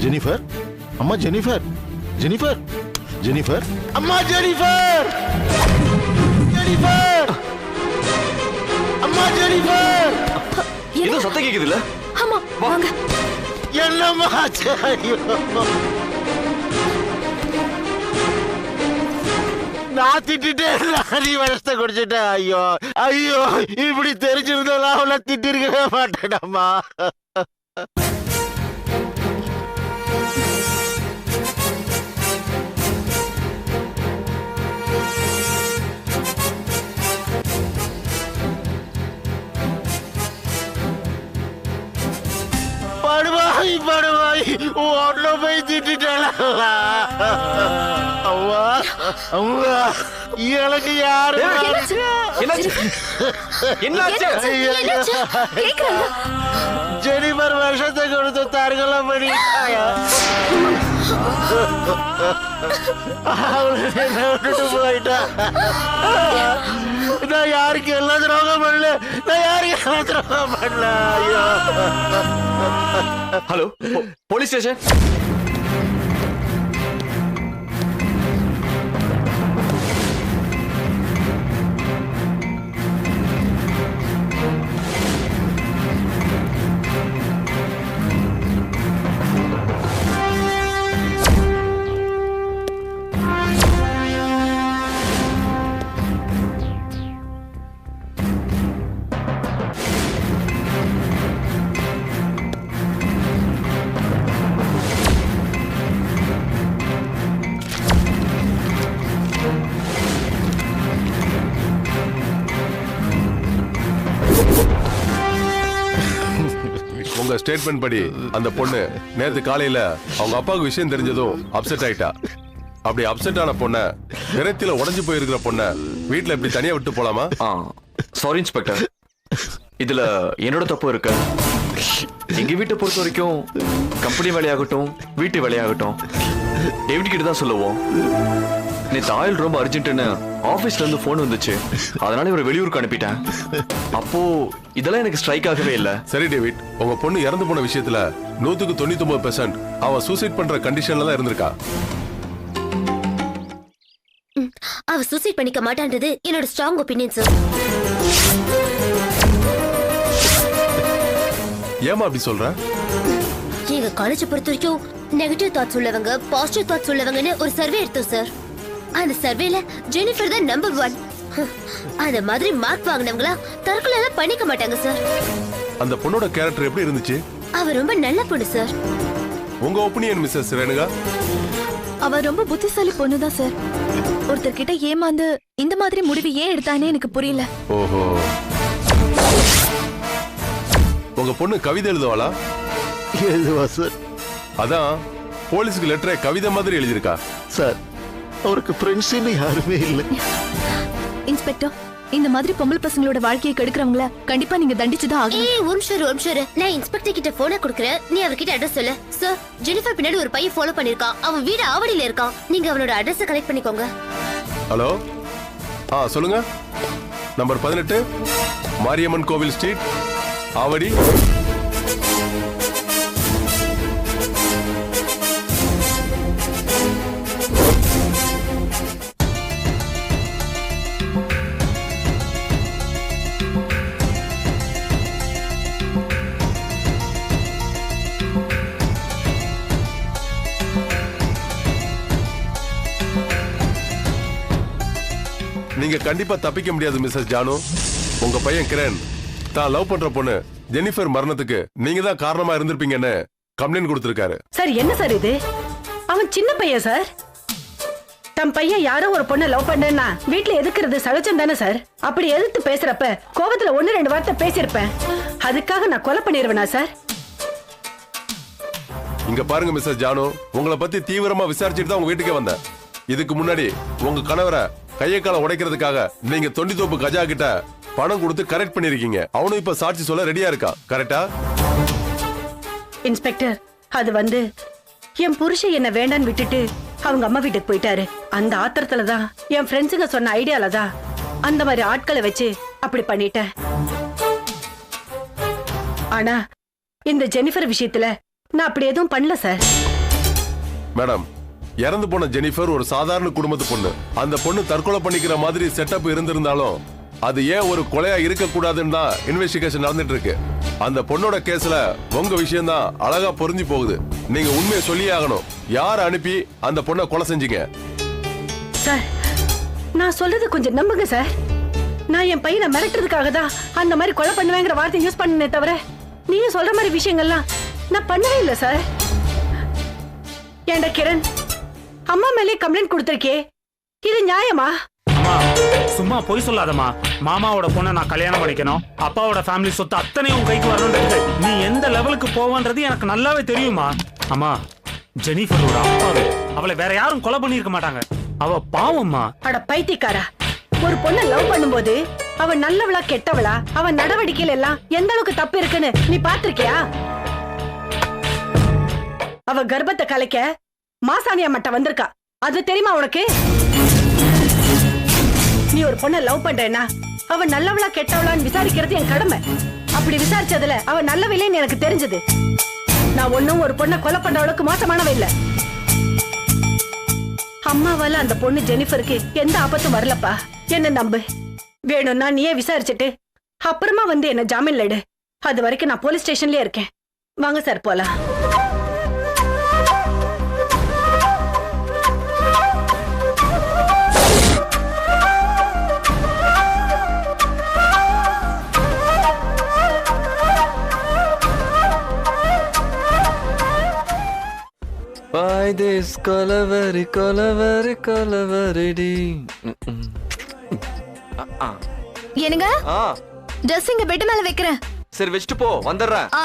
Jennifer, அம்மா Jennifer, Jennifer, Jennifer, அம்மா Jennifer, Jennifer, அம்மா ஜெனிஃபர். ஏதோ சத்தம் கேக்குதுல்ல? ஆமா வாங்க. என்னம்மா ஆச்சு? ஐயோ, நான் திட்டேன், நீ வருஷத்தை குடிச்சிட்டேன். ஐயோ ஐயோ, இப்படி தெரிஞ்சிருந்தாலும் அவளை திட்டிருக்கவே மாட்டேனம்மா. படுவாய் படுவாய், ஒன்ன போய் திட்டாளா? அம்மா அம்மா, எனக்கு யாரு? ஜெனிஃபர் வருஷத்தை கொடுத்து தருகலாம் பண்ணிட்டாயா? விட்டுட்டு போயிட்டா. நான் யாருக்கு எல்லா துரோகம் பண்ணல, நான் யாருக்கு எல்லா துரோகம் பண்ணல. ஐயோ. Hello, police station. உங்க ஸ்டேட்மெண்ட் படி அந்த பொண்ணு நேத்து காலையில அவங்க அப்பாவுக்கு விஷயம் தெரிஞ்சதும் அப்செட் ஆயிட்டா. அப்படி அப்செட் ஆன பொண்ண, விரத்தில உடைஞ்சு போயிருக்கிற பொண்ண வீட்டுல இப்படி தனியா விட்டு போலாமா? சாரி இன்ஸ்பெக்டர், இதுல என்னோட தப்பு இருக்கு. எங்க வீட்டை பொறுத்த வரைக்கும் கம்பெனி வேலையாகட்டும் வீட்டு வேலையாகட்டும் டேவிட் கிட்ட தான் சொல்லுவோம். நேத்து ஆயில் ரொம்ப அர்ஜென்ட்னு ஆபீஸ்ல இருந்து போன் வந்துச்சு, அதனால இவரை வெளியூருக்கு அனுப்பிட்டேன். அப்போ இதெல்லாம் எனக்கு ஸ்ட்ரைக் ஆகவே இல்ல. சரி டேவிட், உங்க பொண்ணு இறந்து போன விஷயத்துல 199% அவ சூசைட் பண்ற கண்டிஷன்ல தான் இருந்திருக்கா. அவ சூசைட் பண்ணிக்க மாட்டான்றது என்னோட ஸ்ட்ராங் ஒபினியன் சார். ஏமா அப்படி சொல்ற? எங்க காலேஜ் பொறுத்த வரைக்கும் நெகட்டிவ் தாட்ஸ் உள்ளவங்க பாசிட்டிவ் தாட்ஸ் உள்ளவங்கன்னு ஒரு சர்வே எடுத்தோம் சார். அந்த சர்வேல ஜெனிஃபர் தான் நம்பர் 1. அந்த மாதிரி மார்க் வாங்கினவங்களா தற்கொலை எல்லாம் பண்ணிக்க மாட்டாங்க சார். அந்த பொண்ணோட கேரக்டர் எப்படி இருந்துச்சு? அவ ரொம்ப நல்ல பொண்ணு சார். உங்க ஒபினியன் மிஸ்ஸஸ் ரேணுகா? அவ ரொம்ப புத்திசாலி பொண்ணுதான் சார். ஒருத்தர்கிட்ட ஏமாந்து இந்த மாதிரி முடிவு ஏன் எடுத்தானே எனக்கு புரியல. ஓஹோ, உங்க பொண்ணு கவிதை எழுதுவாளா? எழுதுவா சார். அதான் போலீஸ்க்கு லெட்டரை கவிதை மாதிரி எழுதியிருக்கா. சார், அவருக்கு ஃப்ரெண்ட்ஸ்ன்னு யாருமே இல்லை. இன்ஸ்பெக்டர், இந்த மாதிரி பொம்பளை பசங்களோட வாழ்க்கையை கெடுக்கிறவங்கள கண்டிப்பா நீங்க தண்டிச்சுதான் ஆகணும். ஏய் ஒரு நிமிஷம், நான் இன்ஸ்பெக்டர் கிட்ட போனை கொடுக்கறேன், நீ அவர்கிட்ட அட்ரஸ் சொல்லு. சார், ஜெனிஃபர் பின்னாடி ஒரு பையன் ஃபாலோ பண்ணிருக்கான், அவன் வீடு ஆவடியில இருக்கான், நீங்க அவனோட அட்ரஸ் கலெக்ட் பண்ணிக்கோங்க. ஹலோ, சொல்லுங்க. நம்பர் 18 மாரியம்மன் கோவில் ஸ்ட்ரீட், ஆவடி. நீங்க கண்டிப்பா தப்பிக்க முடியாது மிஸ்ஸஸ் ஜானு. உங்க பையன் கிரண் தான் லவ் பண்ற பொண்ணு ஜெனிஃபர் மரணத்துக்கு நீங்க தான் காரணமா இருந்திருப்பீங்கன்னு கம்ப்ளைண்ட் கொடுத்திருக்காரு. சார் என்ன சார் இது? அவன் சின்ன பையன் சார். தம் பையன் யாரோ ஒரு பொண்ணை லவ் பண்ணேன்னா வீட்டுல எதுக்குறது சகஜம் தானே சார். அப்படி எதிர்த்து பேசுறப்ப கோபத்துல 1-2 வார்த்தை பேசியிருப்பேன், அதுக்காக நான் கொலை பண்ணிடுவேனா சார்? இங்க பாருங்க மிஸ்ஸஸ் ஜானு, உங்களை பத்தி தீவிரமா விசாரிச்சுட்டு தான் உங்க வீட்டுக்கே வந்தேன். இதுக்கு முன்னாடி உங்க கணவரை கையை கால உடைக்கிறதுக்காக நீங்க தொண்டித்தோப்பு கஜா கிட்ட பணம் கொடுத்து கரெக்ட் பண்ணிருக்கீங்க. அவனும் இப்ப சாட்சி சொல்ல ரெடியா இருக்கா, கரெக்டா? இன்ஸ்பெக்டர், அது என் புருஷன் என்ன வேண்டான்னு விட்டுட்டு அவங்க அம்மா வீட்டுக்கு போயிட்டாரு. அந்த ஆத்திரத்துலதான் என் ஃப்ரெண்ட்ஸுங்க சொன்ன ஐடியாலதான் அந்த மாதிரி ஆட்களை வச்சு அப்படி பண்ணிட்டேன். ஆனா இந்த ஜெனிஃபர் விஷயத்துல நான் அப்படி எதுவும் பண்ணல சார். மேடம், இறந்து போன ஜெனிஃபர் ஒரு சாதாரண குடும்பத்து பொண்ணு. அந்த பொண்ணு தற்கொலை பண்ணிக்கிற மாதிரி செட்டப் இருந்திருந்தாலும் அது ஏன் ஒரு கொலையா இருக்க கூடாதுன்னு தான் இன்வெஸ்டிகேஷன் நடந்துட்டு இருக்கு. அந்த பொண்ணோட கேஸ்ல உங்க விஷயம் தான் அழகா பொருந்தி போகுது. நீங்க உண்மையை சொல்லியே ஆகணும். யார் அனுப்பி அந்த பொண்ணை கொலை செஞ்சீங்க? சார், நான் சொல்றது கொஞ்சம் நம்புங்க சார். நான் என் பையனை மிரட்டுறதுக்காக தான் அந்த மாதிரி கொலை பண்ணுவேங்கிற வார்த்தை யூஸ் பண்ணனே தவிர நீங்க சொல்ற மாதிரி விஷயங்கள்லாம் நான் பண்ணவே இல்லை சார். ஏண்டா கிரண், அம்மா மேலே கம்ப்ளைண்ட் கொடுத்திருக்கே, இது நியாயமா? அம்மா சும்மா பொய் சொல்லாதம்மா. மாமாவோட பொண்ணை நான் கல்யாணம் பண்ணிக்கணும், அப்பாவோட ஃபேமிலி சொத்து அத்தனையும் உன் கைக்கு வரணுன்றது நீ எந்த லெவலுக்கு போவன்றது எனக்கு நல்லாவே தெரியுமா. அம்மா, ஜெனிஃபரோட அப்பாவே அவளை வேற யாரும் கொலை பண்ணிருக்க மாட்டாங்க. அவ பாவம்மா. அட பைத்தியக்காரா, ஒரு பொண்ணை லவ் பண்ணும்போது அவ நல்லவளா கெட்டவளா, அவன் நடவடிக்கையில எல்லாம் எந்த அளவுக்கு தப்பு இருக்குன்னு நீ பாத்திருக்கியா? அவ கர்ப்பத்தை கலைக்க மாசாணியா மட்ட வந்திருக்கா, அது தெரியுமா உனக்கு? நீ ஒரு பொண்ணை லவ் பண்றேன்னா அவ நல்லவளா கெட்டவளான்னு விசாரிக்கிறது என் கடமை. அப்படி விசாரிச்சதுல அவ நல்லவில்லைன்னு எனக்கு தெரிஞ்சது. நான் ஒன்னும் ஒரு பொண்ணை கொலை பண்ற அளவுக்கு மோசமானவ இல்ல. அம்மாவால அந்த பொண்ணு ஜெனிஃபருக்கு எந்த ஆபத்தும் வரலப்பா, என்ன நம்பு. வேணும்னா நீயே விசாரிச்சுட்டு அப்புறமா வந்து என்ன ஜாமீன்ல எடு. அது வரைக்கும் நான் போலீஸ் ஸ்டேஷன்லயே இருக்கேன். வாங்க சார் போலாம். Why this Kolaveri Kolaveri கொலவரிடி. என்னங்க, ஆ ட்ரெஸ் இங்க பெட் மேல வைக்கிறேன். சரி வச்சுட்டு போ, வந்துடுறேன். ஆ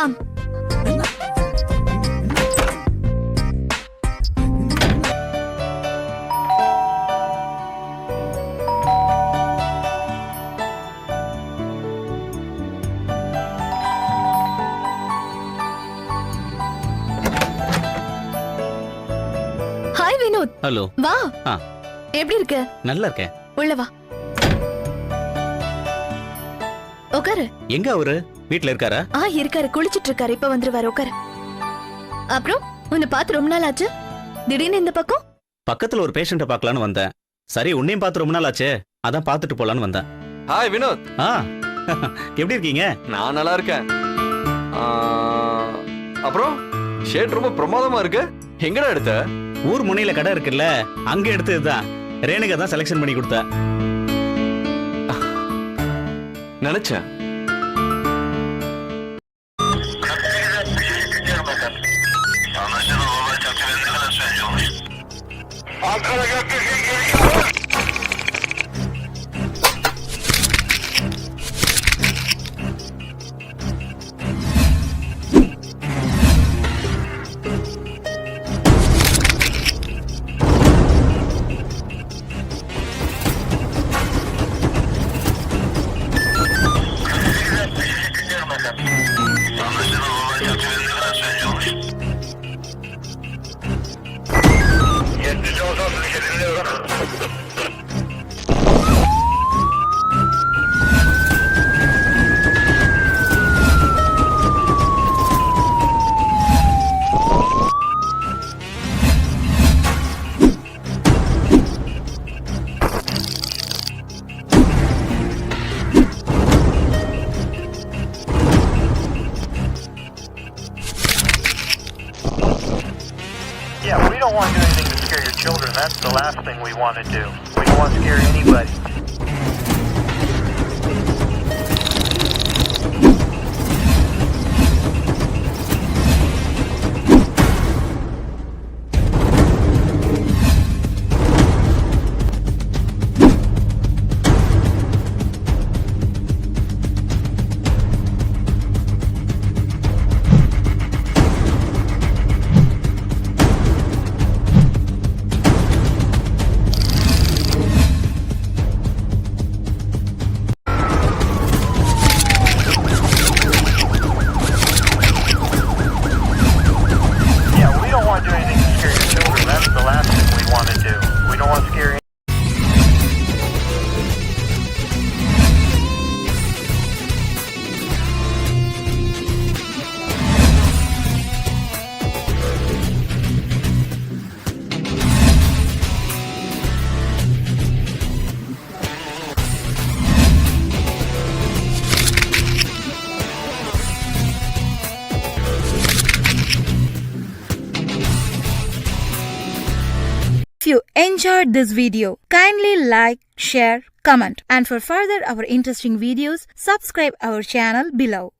ஹாய் வினோத். ஹலோ. வா. ஆ. எப்படி இருக்க? நல்லா இருக்கேன். உள்ள வா. உட்காரு. எங்க அவரு? வீட்ல இருக்காரா? இருக்காரு, குளிச்சிட்டு இருக்காரு. இப்ப வந்துருவாரு. உட்காரு. அப்புறம் உன்னை பார்த்து ரொம்ப நாள் ஆச்சு, திடீர்னு இந்த பக்கம்? பக்கத்துல ஒரு பேஷண்ட பார்க்கலான்னு வந்தேன். சரி, உன்னையும் பார்த்து ரொம்ப நாள் ஆச்சு, அதான் பார்த்துட்டு போலான்னு வந்தேன். ஹாய் வினோத். எப்படி இருக்கீங்க? நான் நல்லா இருக்கேன். அப்புறம் ஷேட் ரொம்ப பிரமாதமா இருக்கு. எங்கடா எடுத்த? ஊர் முனையில கடை இருக்குல்ல, அங்க எடுத்ததுதான். ரேணுகா தான் செலக்ஷன் பண்ணி கொடுத்தா. நினைச்சேன். Yeah, we don't want to do anything to scare your children. That's the last thing we want to do. We don't want to scare anybody. enjoyed this video. Kindly like, share, comment, and for further our interesting videos, subscribe our channel below.